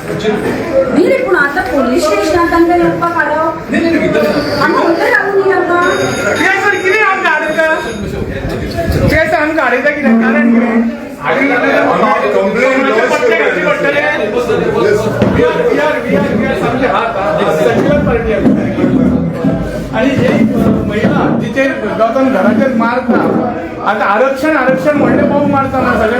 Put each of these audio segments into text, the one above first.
रे पूण आतां पोलीस स्टेशनांत तांकां येवपाक हाडप आमी खंय रावून आतां कितें आमकां हाडटा केस आमकां हाडयता कितें कारण कितें आणि जे महिला जिचे लोकांना घराचेर मारता आता आरक्षण म्हणले पाहू मारता ना सगळे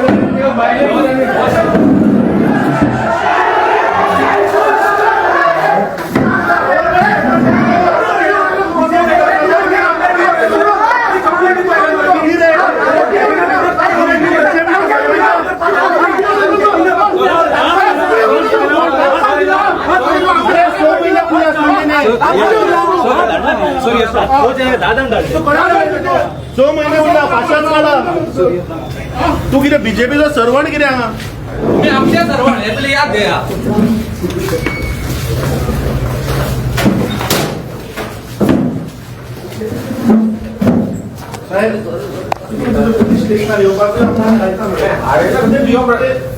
तू कितें बीजेपीचो सर्वंट कितें हांगा मी आमच्या सर्वंट येतले याद घेया स्टेशनार येवपाक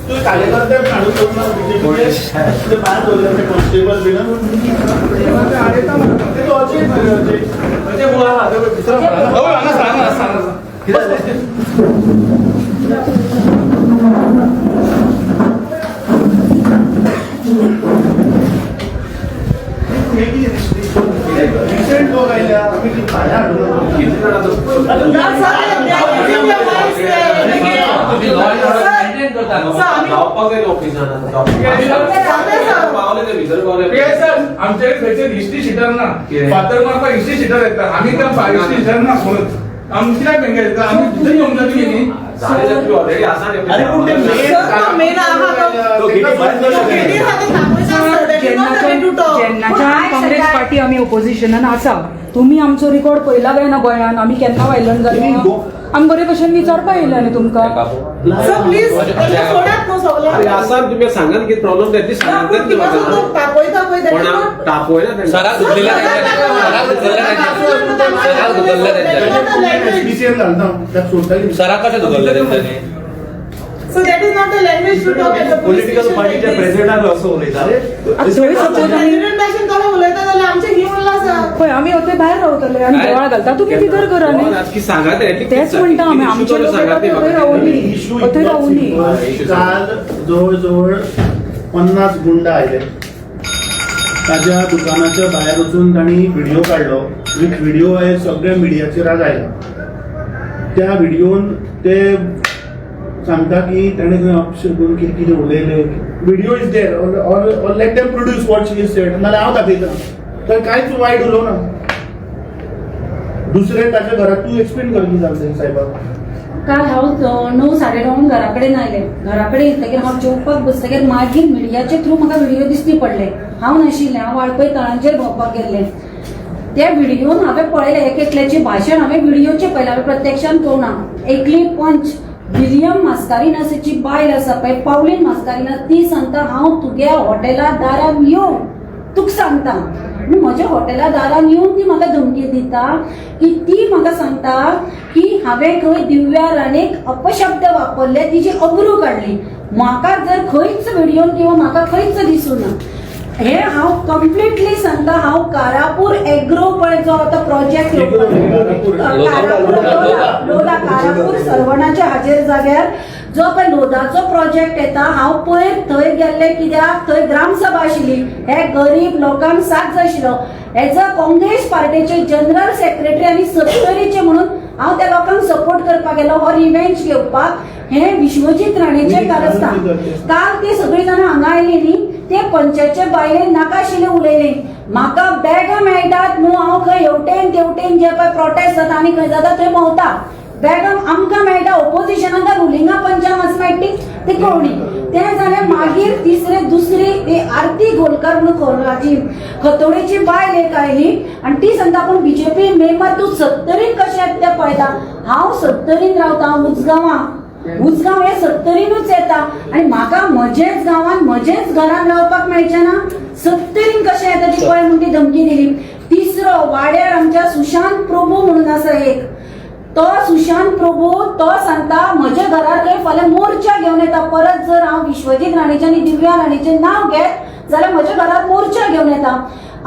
तू कार्यकर्ते हाडून बीजेपीचे भायर दवरले कॉन्स्टेबल बीन रिसेंट लोक आयल्या आमी ती भायर हाडून आमचे हिस्ट्री शिटर ना फादर मारपाक हिस्ट्री शिटर येता आमी त्या हिस्ट्री शिटर ना म्हणून आमची काय बँक येता आमी भितर येवंक जाता न्ही ऑलरेडी आसा जेन्नाच्यान काँग्रेस पार्टी आमी ओपोजिशनान आसा तुम्ही आमचो रिकॉर्ड पयला काय ना गोंयान आमी केन्ना वायलंट जाली आमी बरे भशेन विचारपा येयला न्ही तुमकां आसा तुमी सांगात कितें प्रॉब्लेम जाता ती सांगात सरा कशें धुकल्ले तेंच्यांनी So that is not the language to talk at the political पार्टीच्या प्रेसिडेंटाक असो उलयता उलयता जाल्यार आमचे ही उरला आसा पळय आमी होते भायर रावतले आनी बोवाळ घालता तुमी भितर करा न्ही सांगात तेच म्हणटा आमी आमचे लोक थंय रावुनी थंय रावुनी काल जवळ 50 गुंडा आयले ताज्या दुकानाच्या भायर वचून तांणी व्हिडिओ काडलो व्हिडिओ सगळ्या मिडियाचेर आज आयला त्या व्हिडिओन ते सांगता की ताणें खंय अपशगून कितें उलयलें video is there or let them produce what she is sed नाल्यार हांव दाखयता तर कांयच वायट उलोवना दुसरे ताच्या घरात तूं एक्सप्लेन कर कितें जालें सायबाक काल हांव 9:30 घरा कडेन आयले घरा कडेन येतकीर हांव जेवपाक बसतकीर मागीर मिडियाचे थ्रू म्हाका व्हिडिओ दिसती पडले हांव नाशिल्लें हांव वाळपय तळांचेर भोंवपाक गेल्लें त्या व्हिडिओन हांवें पळयलें एक एकल्याचें भाशण हांवें व्हिडिओचें पळयलें हांवें प्रत्यक्षान पळोवना एकली पंच विलियम मास्कारिनासाची बायल आसा पळय पावलीन मास्कारिनास ती सांगता हांव तुगे हॉटेला दारान येवन तुका सांगता म्हज्या हॉटेला दारान येवन ती म्हाका धमकी दिता की ती म्हाका सांगता की हांवें खंय दिव्या राणेक अपशब्द वापरले तिची अब्रू काडली म्हाका जर खंयच व्हिडिओन किंवा म्हाका खंयच दिसूं ना हे हांव कंप्लिटली सांगता हांव कारापूर एग्रो पळय जो आतां प्रोजेक्ट लोदा कारापूर सर्वणाच्या हाजेर जाग्यार जो पळय लोदाचो प्रोजेक्ट येता हांव पयर थंय गेल्ले कित्याक थंय ग्रामसभा आशिल्ली हे गरीब लोकांक साथ जाय आशिल्लो एज अ काँग्रेस पार्टीचे जनरल सेक्रेटरी आनी सत्तरीचे म्हणून हांव त्या लोकांक सपोर्ट करपाक गेलो हो रिवेंज घेवपाक हे विश्वजीत राणेचे कारस्थान काल ते सगळीं जाणां हांगा आयली न्ही ते पंचायतचे बायलेन नाका आशिल्ले उलयले म्हाका बॅगा मेळटात न्हू हांव खंय हेवटेन तेवटेन जे पळय प्रोटेस्ट जाता आनी खंय जाता थंय भोंवता बॅगा आमकां मेळटा ओपोजिशनाक रुलिंगा पंचाक मात मेळटी ते कळ्ळी ते जाल्यार मागीर दुसरी ती आरती गोलकर म्हणून खोलाची खतोडेची बायल एक आयली आनी ती सांगता पूण बीजेपी मेंबर तूं सत्तरीन कशें येता तें पळयता हांव सत्तरीन रावता उजगांव हे सत्तरीनूच येता आनी म्हाका म्हजेच गांवांत म्हजेच घरान रावपाक मेळचें ना सत्तरीन कशें येता ती पळय म्हणून ती धमकी दिली तिसरो वाड्यार आमच्या सुशांत प्रभू म्हणून आसा एक तो सुशांत प्रभू तो सांगता म्हज्या घरार थंय फाल्यां मोर्चा घेवन येता. परत जर हांव विश्वजीत राणेचें आनी दिव्या राणेचें नांव घेत जाल्यार म्हज्या घरार मोर्चा घेवन येता.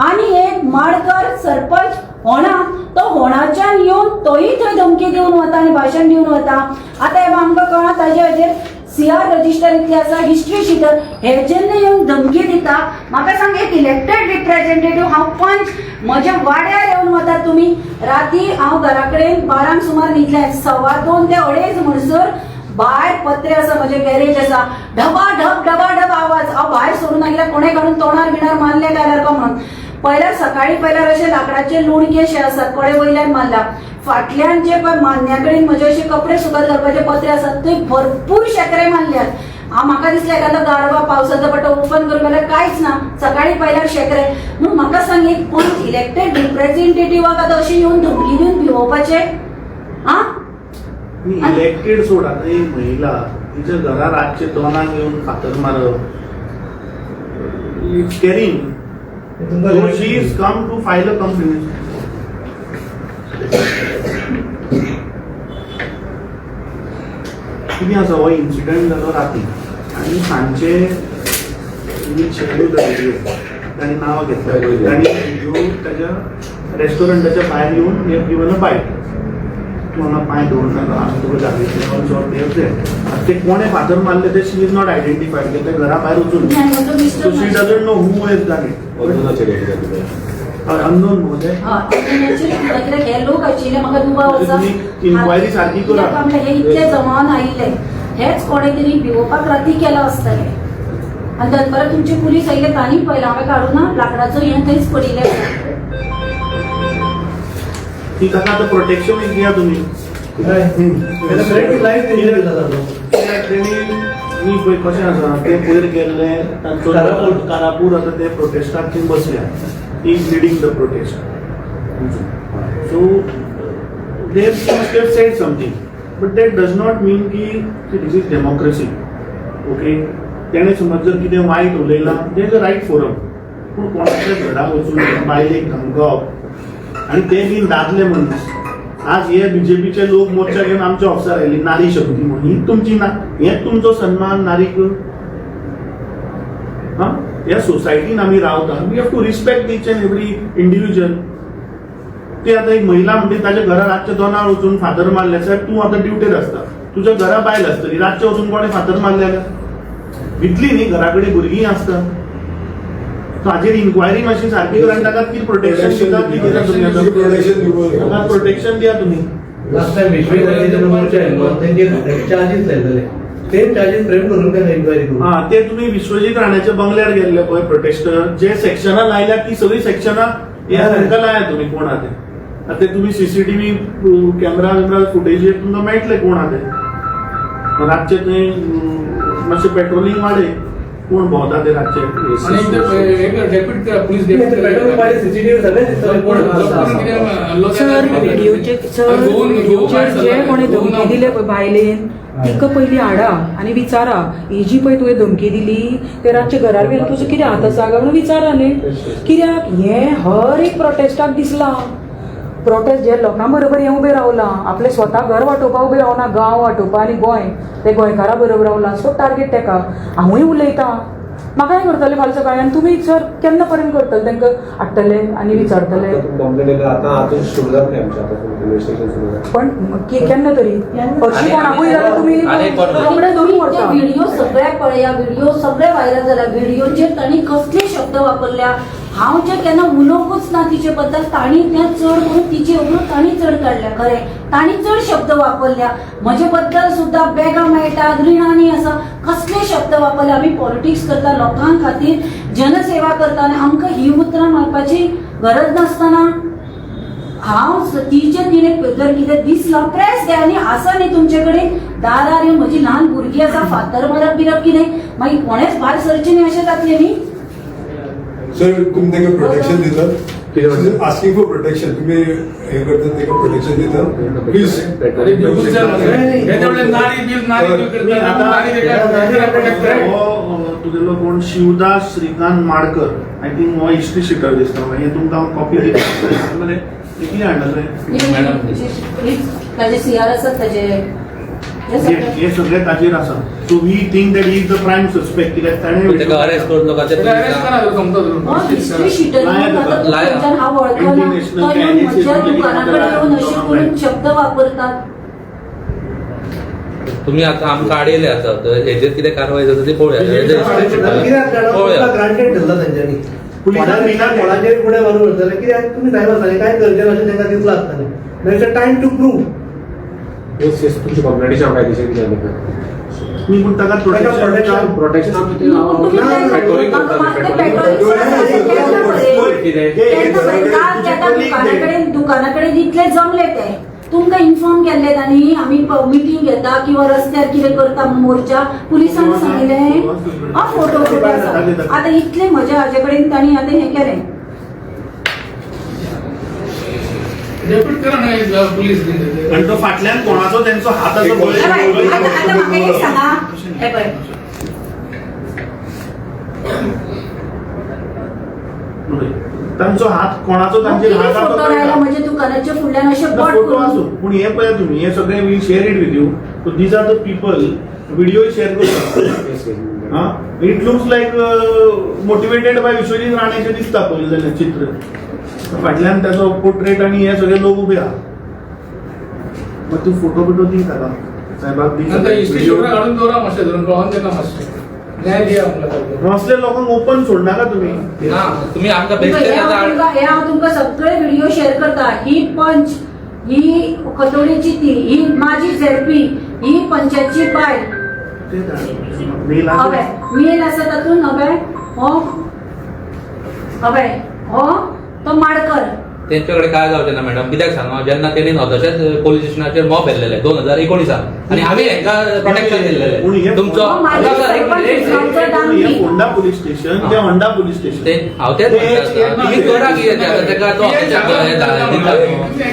आनी एक माडकर सरपंच होणा तो होणाच्यान येवन तोय थंय धमकी दिवन वता आनी भाशण दिवन वता. आतां हे आमकां कळना ताजेर CR रजिस्टर इतले आसा, हिस्ट्री शिटर हे जेन्ना येवन धमकी दिता. म्हाका सांग एक इलेक्टेड रिप्रेझेंटेटिव्ह हांव पंच म्हज्या वाड्यार येवन वता तुमी. राती हांव घरा कडेन 12 सुमार न्हिदलें. 2:15 ते 2:30 म्हणसर भायर पत्रे आसा, म्हजे गॅरेज आसा, ढबा ढब आवाज. हांव भायर सोडून गेल्यार कोणे काडून तोंडार बिणार मारले काय सारको म्हणून. पयल्यार सकाळी पयल्यार अशे लाकडाचे लोणके शे आसात, कडे वयल्यान मारला. फाटल्यान जे पळय मान्या कडेन म्हजे अशे कपडे सुकत घालपाचे पत्रे आसात थंय भरपूर शेकरे मारल्यात. म्हाका दिसलें एखादो गारवा पावसाचो पट्टो ओपन करून जाल्यार कांयच ना. सकाळी पयल्यार शेकरे. म्हणून म्हाका सांग एक पंच इलेक्टेड रिप्रेझेंटेटिव्हाक आतां अशी येवन धमकी दिवन भिवोवपाचे आ? इलेक्टेड सोड. आता एक महिला तिच्या घरा रातचे 2 येऊन फातर मारप, it's caring. She is come to file a complaint. कितें आसा हो इन्सिडंट जालो राती आनी सांजचे शेड्यूल ताणी नांव घेतलं. ताणी व्हिडिओ ताच्या रेस्टॉरंटाच्या भायर येवन हे गिवन अ बायट. तूं हांगा पांय दवरनाका, आमी तुका दाखयतलें. ते कोणे फातर मारले ते शी इज नॉट आयडेंटिफायड. ते घरा भायर वचून so she doesn't know who is done it. Unknown महोदय. हे लोक आशिल्ले म्हाका दुबाव आसा. इन्क्वायरी सारकी करा. हे इतले जमावन आयिल्ले हेच कोणे तरी भिवोवपाक राती केला आसतले. आनी दनपारां तुमचे पुलीस आयिल्ले तांणी पयला हांवें काडून ना लाकडाचो हें थंयच पडिल्लें आसा. ती ताका आतां प्रोटेक्शन दिया तुमी. मी पळय कशें आसा ते पयर गेल्ले कारापूर आतां ते प्रोटेस्टाक थंय बसल्या. He's leading the protest. So they must have said something, but that does not mean कि this is democracy. Okay? त्याने समज जर कितें वाईट उलयलां there is a right forum. पूण कोणाच्या घरा वचून बायलेक धमकावप आनी ते बीन दादले मनीस. आज हे बीजेपीचे लोक मोर्चा घेवन आमच्या ऑफिसार आयली नारी शक्ती म्हणून. ही तुमची ना, हेच तुमचो सन्मान नारीक. या सोसायटीन आम्ही रावता. We have to respect each and every individual. ते आता एक महिला म्हणते ताच्या घरा रातचे 2 वचून फातर मारले साहेब तूं आता ड्युटीर असता, तुझ्या घरा बायल आसतली, रातचे वचून कोणे फातर मारले जाल्यार भितली न्ही, घरा कडेन भुरगीं आसता. हाजेर इन्क्वायरी मातशी सारकी करा आनी ताका कितें प्रोटेक्शन दिता ती दिता तुमी. ताका प्रोटेक्शन दिया तुमी. लास्ट टाइम चार्जीस लायलेले ते चार्जीस फ्रेम करून त्याला इन्क्वायरी करू. हा ते तुम्ही विश्वजीत राण्याच्या बंगल्यार गेल्ले पळय प्रोटेस्टर जे सेक्शनां लायल्या ती सगळी सेक्शनां ह्या तांकां लाया तुमी कोण आहा ते. आता तुम्ही सीसीटीव्ही कॅमेरा फुटेजेर तुमकां मेळटले कोण आहा ते. रातचे थंय मातशें पेट्रोलिंग वाडय कोण भोंवता ते रातचे. जे कोणी धमकी दिले पळय बायलेन तिका पयली हाडा आनी विचारा ही जी पळय तुवें धमकी दिली ते रातचे घरार गेले तुजो कितें हात आसा काय म्हणून विचारा न्ही. कित्याक हें हर एक प्रोटेस्टाक दिसलां. प्रोटेस्ट जे लोकां बरोबर हें उबें रावलां, आपलें स्वता घर वाटोवपा उबें रावना, गांव वाटोवपा आनी गोंय ते गोंयकारा बरोबर रावलां. सो टार्गेट तेका हांवूय उलयतां. म्हाकाय करतले फाल्यां सकाळी आनी तुमी सर केन्ना पर्यंत करतले तांकां हाडटले आनी विचारतले. पण केन्ना तरी हरशीं कोणाकूय जाल्यार तुमी रोखडे धरून व्हरता. व्हिडिओ सगळ्याक पळया, व्हिडिओ सगळे व्हायरल जाला. व्हिडिओचेर तांणी कसले शब्द वापरल्या हांव जे केन्ना उलोवंकूच ना तिचे बद्दल. तांणी तें चड करून तिचे उलोवप तांणी चड काडल्या. खरें तांणी चड शब्द वापरल्या. म्हजे बद्दल सुद्दां बॅगां मेळटात, रिणांनी आसा, कसले शब्द वापरले. आमी पॉलिटिक्स करता लोकां खातीर, जनसेवा करता आनी आमकां ही उतरां मारपाची गरज नासतना हांव तिचे तिणें जर कितें दिसलां प्रेस घे आनी आसा न्ही तुमचे कडेन दारार येवन म्हजी ल्हान भुरगीं आसा फातर मारप बिरप कितें मागीर कोणेच भायर सरचें न्ही अशें जातलें न्ही. सर तुम्ही त्यांना प्रोटेक्शन देतात, आस्किंग फॉर प्रोटेक्शन. तुम्ही हे करतात ते प्रोटेक्शन देतात प्लीज. तुगेलो कोण शिवदास श्रीकांत माडकर आय थिंक हो हिस्ट्री शिटर दिसता. हे तुमकां हांव कॉपी दिता कितले हाडले मॅडम ताजे CR आसात ताजे हे सगळे. हे सगळे ताजेर आसा. So we think that he is the prime suspect कित्याक तेका अरेस्ट करून लोकांचे त्याला arrest करा, समजा धरून. हो, हिस्ट्री शीटर लाया. हा वळखला International तो येऊन candidates म्हज्या मध्ये दुकानाकडे येऊन अशी करून शब्द वापरतात. तुम्ही आता आमकां आडयले आता हेजेर कितें कारवाय जाता ती पळोवया हेजेर हिस्ट्री कित्याक शिटर पळोवया. ग्रांटेड धरला तांच्यांनी पुलिसांनी विचार केला. कोणाचेर फुडें व्हरून वरतले कित्याक तुमी ड्रायव्हर सांगले काय करचें अशें तांकां दिसलें आसतलें. There time to prove. तुमची कंप्लेंटीच्या कायदेशीर कितें मी पण ताका प्रोटेक्शन प्रोटेक्शन तुम्ही दुकानाकडे इतले जमले ते तुमकां इन्फॉर्म केल्ले तांणी आमी मिटींग घेता किंवा रस्त्यार कितें करता मोर्चा पुलिसांनी सांगिल्लें फोटो आसा. आतां इतले म्हज्या हाजे कडेन तांणी आतां हें केलें. डेप्यूट करा ना पोलीस आणि तो फाटल्यान कोणाचो त्यांचो हात असो आता म्हाका एक सांगा हे पळय तांचो हात कोणाचो तांचेर हात फोटो राहिला म्हणजे दुकानाच्या फुडल्यान अशे बोट फोटो आसूं पूण हे पळया तुम्ही हे सगळे will share it with you. So these are the people video share करतात. It looks like motivated by Vishwajit राणेचे दिसता पळय जाल्यार चित्र. फाटल्यान त्याचो पोर्ट्रेट आणि हे सगळे लोक उभे आहात. मग तू फोटो बिटो दी ताका साहेबाक दी. नंतर हिस्ट्री शीटर काढून दवरा मातशें धरून कळोन देना मातशें न्याय दिया आमकां. असले लोकांक ओपन सोडनाका तुम्ही. ना तुम्ही आमकां हे हांव तुमकां सगळे व्हिडिओ शेअर करता. ही पंच ही कटोळीची ती ही माझी झेडपी ही पंचायतची बायल हवे मेल आसा तातूंत हवे हो तो माडकर. तेंच्याकडे काय जावचें ना मॅडम कित्याक सांगा जेन्ना तेणी तशेंच पोलीस स्टेशनाचेर मॉब येल्लेले 2019 आणि हांवें हेंका प्रोटेक्शन दिल्लेलें तुमचो हे होंडा पोलीस स्टेशन ते होंडा पोलीस स्टेशन. हांव तेच तुम्ही करा कितें तेका तो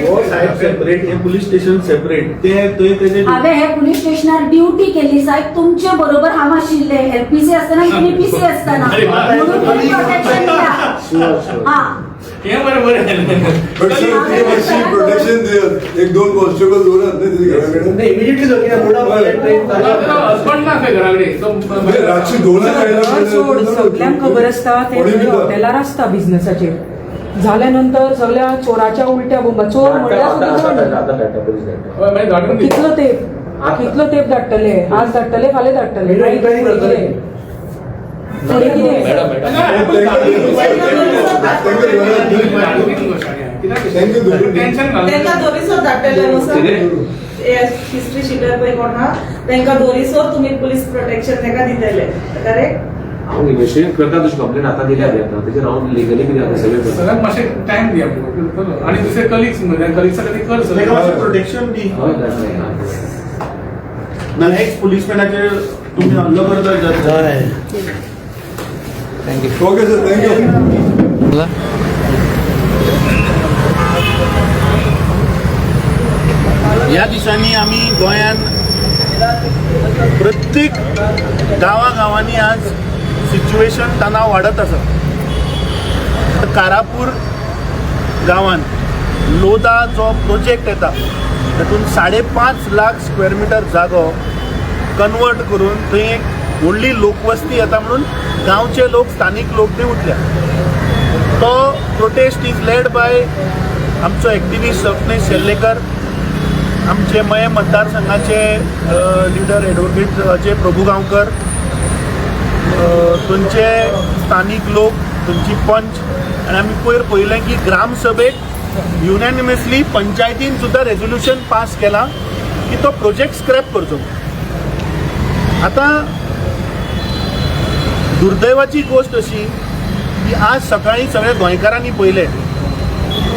हो साहेब सेपरेट हे पोलीस स्टेशन सेपरेट ते तेजे हांवें हे पोलीस स्टेशनार ड्युटी केली साहेब तुमचे बरोबर हांव आशिल्ले LPC आसतना तुमी PC आसतना म्हणून तुमी प्रोटेक्शन दिला. हा हे बरोबर बट सर ते मातशी प्रोटेक्शन दियात. एक दोन कॉन्स्टेबल दवरात न्ही तेजे घरा कडेन. इमिडिएटली जाऊ कित्याक मोठा प्रोजेक्ट हजबंड ना घरा म्हणजे रातची कडेन दोनांक सोड सगळ्यांक खबर आसता ते हॉटेलार आसता बिझनेसाचेर. जाल्यानंतर सगळ्या चोराच्या उलट्या बोंबा चोर म्हणल्यार कितलो तेप धाडटले आज धाडटले फाल्यां धाडटले फुडें कितें तांकां दोरीसोर धाडटले न्हू सर. हिस्ट्री शीटर पळय कोण आहा तांकां दोरीसोर तुमी पुलीस प्रोटेक्शन ताका दितले करेक्ट. हांव इनिशिएट करता तुजी कंप्लेंट आतां दिल्या आता तेजेर हांव लिगली कितें आसा सगळें सगळ्यात मातशें टायम दिया आणि दुसरे कलिग्स म्हणजे कलिग्सा खातीर कर ताका मातशें सर. प्रोटेक्शन दी. हय नाल्यार एक्स पुलीसमॅनाचेर तुम्ही हल्लो करता. Okay sir thank you. ह्या दिसांनी आमी गोंयांत प्रत्येक गांवांनी आज सिच्युएशन तणाव वाडत आसा. कारापूर गांवांत लोदा जो प्रोजेक्ट येता तातूंत 5.5 लाख स्क्वेअर मिटर जागो कन्वर्ट करून थंय एक व्हडली लोकवस्ती येता म्हणून गांवचे लोक स्थानीक लोक थंय उठल्या. तो प्रोटेस्ट इज लेड बाय आमचो एक्टिविस्ट स्वप्नेश शेल्लेकर, आमचे मये मतदारसंघाचे लिडर एडवोकेट अजय प्रभुगांवकर, थंयचे स्थानीक लोक, थंयची पंच. आनी आमी पयर पळयलें की ग्रामसभेक युनॅनिमसली पंचायतीन सुद्दां रेझोल्युशन पास केलां की तो प्रोजेक्ट स्क्रॅप करचो. आतां दुर्दैवाची गोष्ट अशी की आज सकाळी सगळ्या गोंयकारांनी पळयलें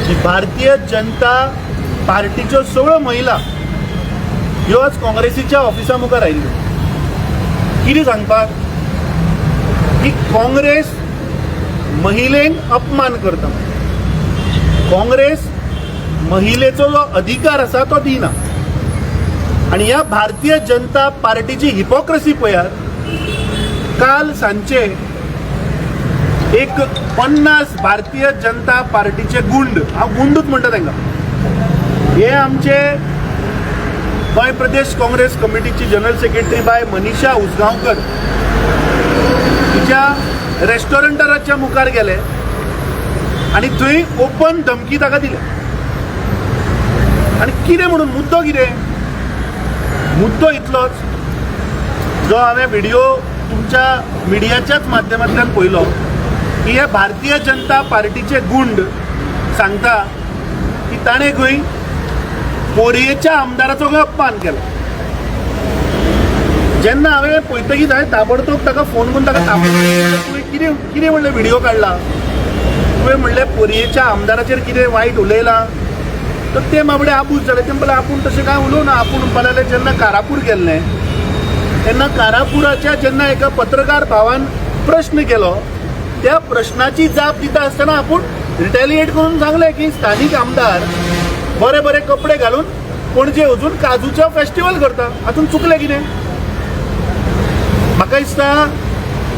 की भारतीय जनता पार्टीच्यो सगळ्यो महिला ह्यो आज काँग्रेसीच्या ऑफिसा मुखार आयिल्ल्यो. कितें सांगपाक की काँग्रेस महिलेंक अपमान करता. काँग्रेस महिलेचो जो अधिकार आसा तो दिना. आनी ह्या भारतीय जनता पार्टीची हिपोक्रेसी पळयात. काल सांचे एक 50 भारतीय जनता पार्टीचे गुंड, हांव गुंडूच म्हणटा तांकां, हे आमचे गोंय प्रदेश काँग्रेस कमिटीची जनरल सेक्रेटरी बाय मनीषा उसगांवकर तिच्या रेस्टॉरंटाच्या मुखार गेले आणि थंय ओपन धमकी ताका दिली. आणि कितें म्हणून मुद्दो कितें? मुद्दो इतलोच जो हांवें व्हिडिओ तुमच्या मिडियाच्याच माध्यमांतल्यान पळयलो की हे भारतीय जनता पार्टीचे गुंड सांगता की ताणें खंय पोरयेच्या आमदाराचो अपमान केलो. जेन्ना हांवें पळयतकीच हांवें ताबडतोब ताका फोन करून ताका तुवें कितें म्हणलें व्हिडिओ काडला, तुवें म्हणलें पोरयेच्या आमदाराचेर कितें वायट उलयलां, तर ते बाबडे आपूस जाले. ते म्हणलें आपूण तशें कांय उलोवना. आपूण म्हणपाक जेन्ना कारापूर गेल्लें तेन्ना कारापुराच्या जेन्ना एका पत्रकार भावान प्रश्न केलो त्या प्रश्नाची जाप दिता आसतना आपूण रिटेलिएट करून सांगलें की स्थानीक आमदार बरे बरे कपडे घालून पणजे वचून काजूचो फेस्टिवल करता, हातून चुकलें कितें? म्हाका दिसता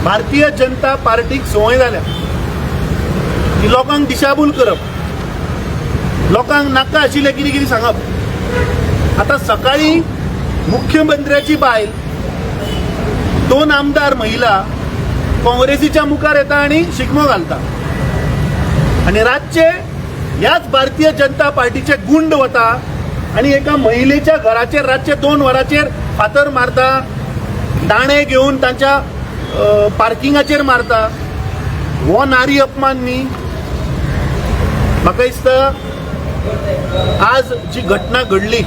भारतीय जनता पार्टीक संवय जाल्या की लोकांक दिशाभूल करप, लोकांक नाका आशिल्लें कितें कितें सांगप. आतां सकाळीं मुख्यमंत्र्याची बायल 2 आमदार महिला काँग्रेसीच्या मुखार येता आणि शिगमो घालता आणि रातचे ह्याच भारतीय जनता पार्टीचे गुंड वता आणि एका महिलेच्या घराचेर रातचे 2 वरांचेर फातर मारता, दाणे घेवन तांच्या पार्किंगाचेर मारता. हो नारी अपमान न्ही? म्हाका दिसता आज जी घटना घडली,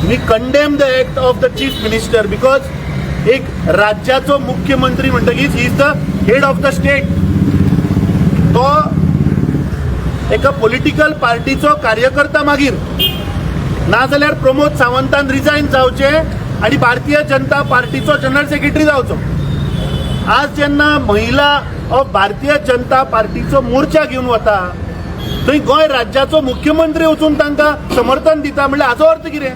we condemn the act of the chief minister because एक राज्याचो मुख्यमंत्री म्हणटकीच he is the head of the state. तो एका पॉलिटिकल पार्टीचो कार्यकर्ता मागीर नाजाल्यार प्रमोद सावंतान रिजायन जावचे आणि भारतीय जनता पार्टीचो जनरल सेक्रेटरी जावचो. आज जेन्ना महिला ऑफ भारतीय जनता पार्टीचो मोर्चा घेवन वता थंय गोंय राज्याचो मुख्यमंत्री वचून तांकां समर्थन दिता म्हणल्यार हाचो अर्थ कितें?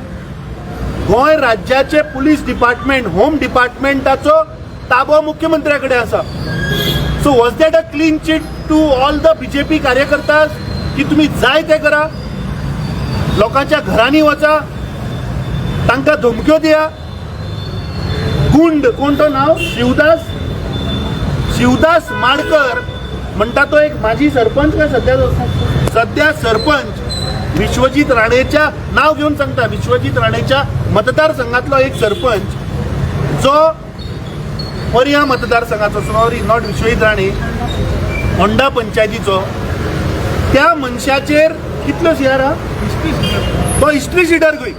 गोंय राज्याचे पुलीस डिपार्टमेंट, होम डिपार्टमेंटाचो ताबो मुख्यमंत्र्या कडेन आसा. So was that a clean chit to all the BJP कार्यकर्तास की तुम्ही जाय ते करा, लोकांच्या घरांनी वचा, तांकां धमक्यो दिया. गुंड कोण तो नाव शिवदास माडकर म्हणटा तो एक माजी सरपंच काय सध्या सरपंच विश्वजीत राणेच्या नाव घेऊन सांगता, विश्वजीत राणेच्या मतदारसंघातलो एक सरपंच जो पर्या मतदारसंघाचो, सॉरी नॉट विश्वजीत राणे, होंडा पंचायतीचो, त्या मनशाचेर कितलो शियारा तो हिस्ट्री शिटर खंय.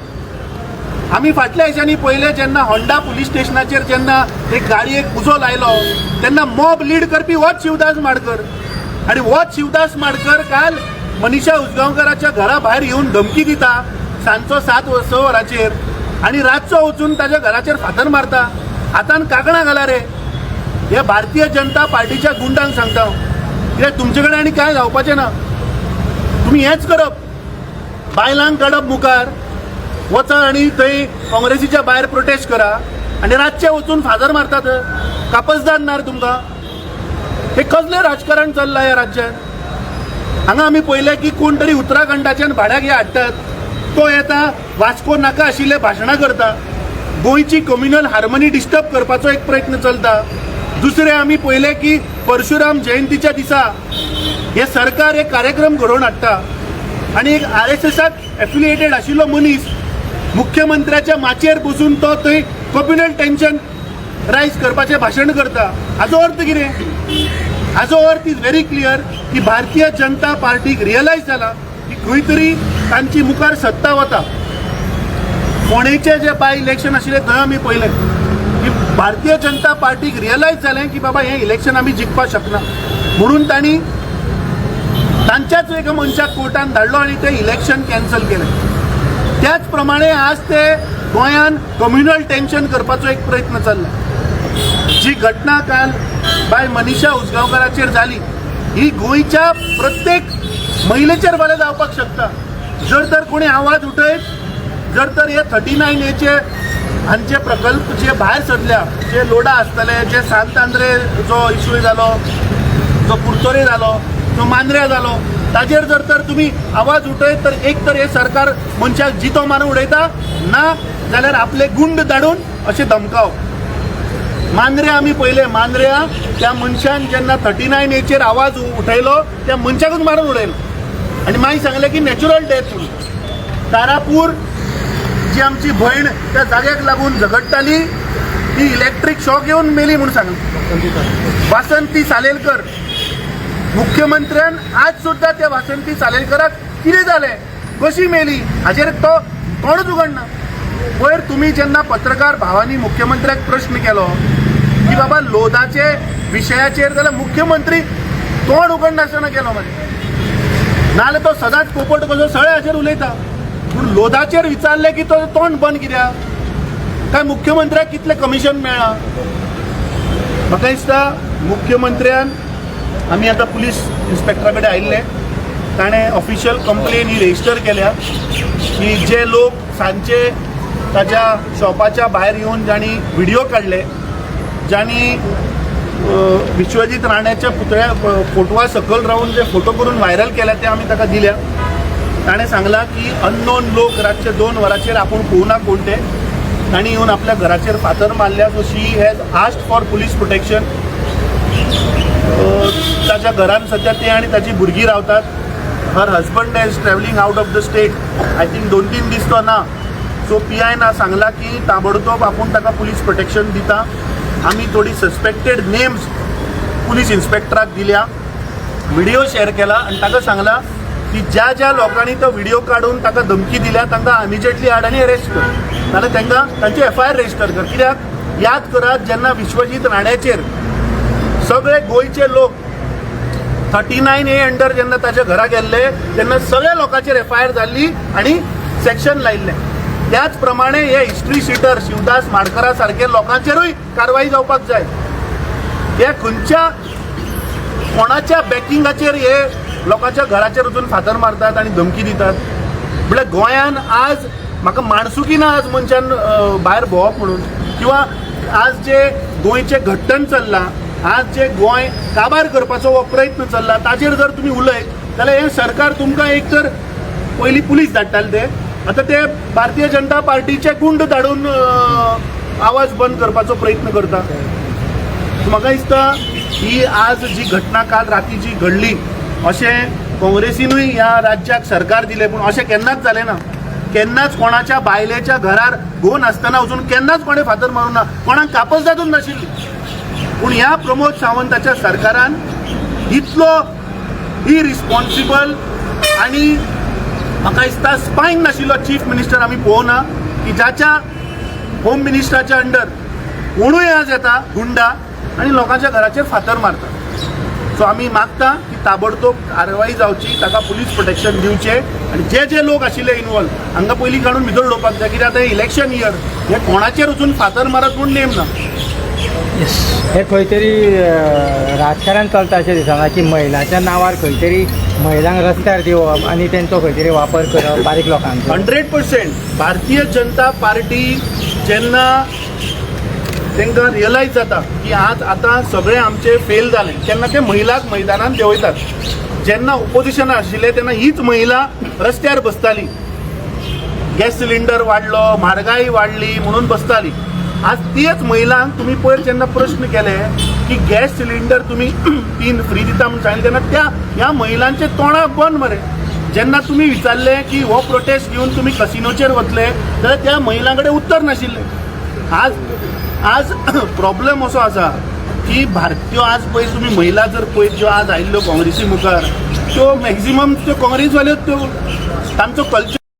आमी फाटल्या दिसांनी पयले जेन्ना होंडा पुलीस स्टेशनाचेर जेन्ना एक गाडयेक उजो लायलो तेन्ना मॉब लीड करपी होच शिवदास माडकर. आणि होच शिवदास माडकर काल मनीषा उसगांवकराच्या घरा भायर येवन धमकी दिता सांजचो 7-6 वरांचेर आणि रातचो वचून ताच्या घराचेर फातर मारता, हातान कांकणां घाला रे. हे भारतीय जनता पार्टीच्या गुंडांक सांगता कित्याक तुमचे कडेन आनी कांय जावपाचें ना. तुमी हेच करप, बायलांक काडप मुखार, वचा आणि थंय काँग्रेसीच्या भायर प्रोटेस्ट करा आणि रातचे वचून फादर मारतात. कापसदार ना रे तुमकां? हे कसलें राजकारण चल्लां ह्या राज्यांत? हांगा आमी पळयलें की कोण तरी उत्तराखंडाच्यान भाड्याक हे हाडटात, तो येता वास्को नाका आशिल्ले भाशणां करता, गोंयची कम्युनल हार्मनी डिस्टर्ब करपाचो एक प्रयत्न चलता. दुसरे आमी पळयले की परशुराम जयंतीच्या दिसा हे सरकार एक कार्यक्रम घडोवन हाडटा आणि एक RSSाक एफिलिएटेड आशिल्लो मनीस मुख्यमंत्र्याच्या माचयेर बसून तो थंय कम्युनल टेन्शन रायज करपाचें भाशण करता. हाचो अर्थ कितें? हाचो अर्थ इज व्हेरी क्लियर की भारतीय जनता पार्टीक रियलायज जाला की खंय तरी तांची मुखार सत्ता वता. फोंडेचे जे बाय इलेक्शन आशिल्ले थंय आमी पळयलें की भारतीय जनता पार्टीक रियलायज जालें की बाबा हें इलेक्शन आमी जिखपाक शकना, म्हणून तांणी तांच्याच एका मनशाक कोर्टान धाडलो आणि ते इलेक्शन कॅन्सल केलें. त्याच प्रमाणे आज ते गोंयान कम्युनल टेन्शन करपाचो एक प्रयत्न चल्ला. जी घटना काल बाय मनीषा उसगांवकराचेर जाली ही गोंयच्या प्रत्येक महिलेचेर फाल्यां जावपाक शकता. जर तर कोणी आवाज उठयत, जर तर हे 39A हांचे प्रकल्प जे भायर सरल्या, जे लोडा आसतले, जे सांत आंद्रे जो इश्यू जालो, जो कुर्तोरे जालो, जो मांद्रे जालो, ताजेर जर तर तुम्ही आवाज उठयत तर एक तर हे सरकार मनशाक जितो मारून उडयता ना जाल्यार आपले गुंड धाडून अशें धमकावप. मांद्र्या आमी पयले, मांद्र्या त्या मनशान जेन्ना 39A आवाज उठयलो त्या मनशाकूच मारून उडयलो आनी मागीर सांगलें की नॅचरल डेथ म्हणून. तारापूर जी आमची भयण त्या जाग्याक लागून झगडटाली ती इलेक्ट्रीक शॉक येवन मेली म्हणून सांगलें. वासंती सालेलकर मुख्यमंत्र्यान आज सुद्धा त्या वासंती सालेलकराक कितें जालें, कशी मेली हाचेर तो तोंडच उगडना. वयर तुम्ही जेन्ना पत्रकार भावांनी मुख्यमंत्र्याक प्रश्न केलो की बाबा लोधाचे विशयाचेर, जाल्यार मुख्यमंत्री तोंड उगडनासतना केलो मरे. नाल्यार तो सदांच पोपट कसो सगळ्याचेर उलयता, पूण लोधाचेर विचारले की तो तोंड बंद कित्याक? काय मुख्यमंत्र्याक कितले कमिशन मेळ्ळा? म्हाका दिसता मुख्यमंत्र्यान, आमी आतां पुलीस इन्स्पेक्टरा कडेन आयिल्ले, ताणें ऑफिशियल कंप्लेन ही रेजिस्टर केल्या की जे लोक सांजचे ताच्या शॉपाच्या भायर येवन जाणी व्हिडिओ काडले, ज्यांनी विश्वजीत राण्याच्या पुतळ्या फोटवा सकयल रावून जे फोटो करून व्हायरल केल्या ते आमी ताका दिल्या. ताणें सांगला की अननोन लोक रातचे 2 वरांचेर आपूण पळोवना कोण ते, तांणी येवन आपल्या घराचेर फातर मारल्या. So she has asked for police protection. ताच्या घरान सध्या ते आनी ताची भुरगीं रावतात. Her husband is travelling out of the state. I think 2-3 दीस तो ना. सो PI सांगला की ताबडतोब आपूण ताका पुलीस प्रोटेक्शन दिता. आमी थोडी सस्पेक्टेड नेम्स पुलीस इन्स्पेक्टराक दिल्या, व्हिडिओ शेअर केला आनी ताका सांगला की ज्या ज्या लोकांनी तो व्हिडिओ काडून ताका धमकी दिल्या तांकां इमिजिएटली हाड आनी अरेस्ट कर, नाल्यार तांकां तांची FIR रेजिस्टर कर. कित्याक याद करात, जेन्ना विश्वजीत राण्याचेर सगळे गोंयचे लोक 39A अंडर जेन्ना ताच्या घरा गेल्ले तेन्ना सगळ्या लोकांचेर FIR जाल्ली आनी सेक्शन लायिल्लें. त्याच प्रमाणे हे हिस्ट्री शिटर शिवदास माडकरा सारखे लोकांचेरूय कारवाई जावपाक जाय. हे खंयच्या कोणाच्या बॅकिंगाचेर हे लोकांच्या घराचेर वचून फातर मारतात आनी धमकी दितात? म्हळ्यार गोंयान आज म्हाका माणसुकी ना आज मनशान भायर भोंवप म्हणून, किंवा आज जे गोंयचें घट्टण चल्लां, आज जे गोंय काबार करपाचो हो प्रयत्न चल्ला, ताचेर जर तुमी उलयत जाल्यार हे सरकार तुमकां एक तर पयलीं पुलीस धाडटाले ते, आता ते भारतीय जनता पार्टीचे गुंड धाडून आवाज बंद करपाचो प्रयत्न करता. म्हाका दिसता ही आज जी घटना काल राती जी घडली, अशें काँग्रेसीनूय ह्या राज्याक सरकार दिलें, पूण अशें केन्नाच जालें ना. केन्नाच कोणाच्या बायलेच्या घरार घोव नासतना वचून केन्नाच कोणें फातर मारूं ना, कोणाक कापस जातूच नाशिल्ली. पूण ह्या प्रमोद सावंताच्या सरकारान इतलो इरिस्पॉन्सिबल आनी म्हाका दिसता स्पायन नाशिल्लो चीफ मिनिस्टर आमी पळोवना, की जाच्या होम मिनिस्टराच्या अंडर कोणूय आज येता गुंडा आनी लोकांच्या घराचेर फातर मारता. सो आमी मागता की ताबडतोब कारवाई जावची, ताका पुलीस प्रोटेक्शन दिवचें आनी जे जे लोक आशिल्ले इनवॉल्व हांकां पयलीं काडून भितर उडोवपाक जाय. कित्याक आतां इलेक्शन इयर, हे कोणाचेर वचून फातर मारत म्हूण नेम ना. हे खंय तरी राजकारण चलता अशें दिसना की महिलांच्या नांवार खंय तरी महिलांक रस्त्यार दिवप आनी तेंचो खंय तरी वापर करप बारीक लोकांचो. 100% भारतीय जनता पार्टी जेन्ना तांकां रियलायज जाता की आज आतां सगळें आमचें फेल जालें, तेन्ना ते महिलाक मैदानान देंवयतात. जेन्ना ओपोजिशन आशिल्ले तेन्ना हीच महिला रस्त्यार बसताली. गॅस सिलिंडर वाडलो, म्हारगाय वाडली म्हणून बसताली. आज तीच महिलांक तुम्ही पयर जेन्ना प्रश्न केले की गॅस सिलिंडर तुम्ही 3 फ्री दिता म्हणून सांगितले तेन्ना ह्या महिलांचे तोंडां बंद मरे. जेन्ना तुम्ही विचारले की हो प्रोटेस्ट घेवन तुम्ही कसिनोचेर वतले जाल्यार त्या महिलां कडेन उत्तर नाशिल्लें. आज प्रॉब्लेम असो आसा की भारतीय आज पळय तुम्ही महिला जर पळयत ज्यो आज आयिल्ल्यो काँग्रेसी मुखार, त्यो मॅक्झिमम त्यो काँग्रेसवाल्यो त्यो तांचो कल्चर